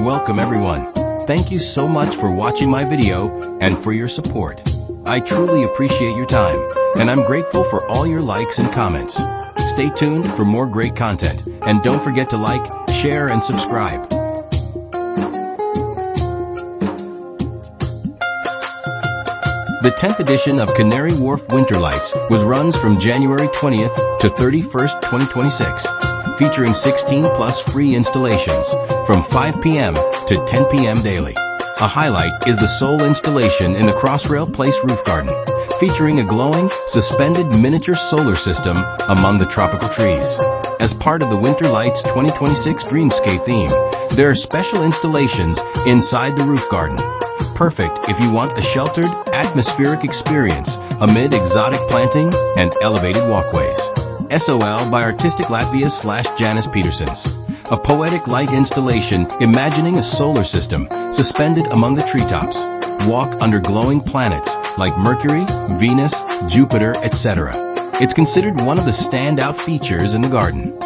Welcome everyone. Thank you so much for watching my video and for your support. I truly appreciate your time, and I'm grateful for all your likes and comments. Stay tuned for more great content, and don't forget to like, share, and subscribe. The 10th edition of Canary Wharf Winterlights runs from January 20th to 31st, 2026, featuring 16 plus free installations from 5 p.m. to 10 p.m. daily. A highlight is the sole installation in the Crossrail Place roof garden, featuring a glowing, suspended miniature solar system among the tropical trees. As part of the Winterlights 2026 Dreamscape theme, there are special installations inside the roof garden. Perfect if you want a sheltered, atmospheric experience amid exotic planting and elevated walkways. SOL by Artistic Latvia / Janice Petersons. A poetic light installation imagining a solar system suspended among the treetops. Walk under glowing planets like Mercury, Venus, Jupiter, etc. It's considered one of the standout features in the garden.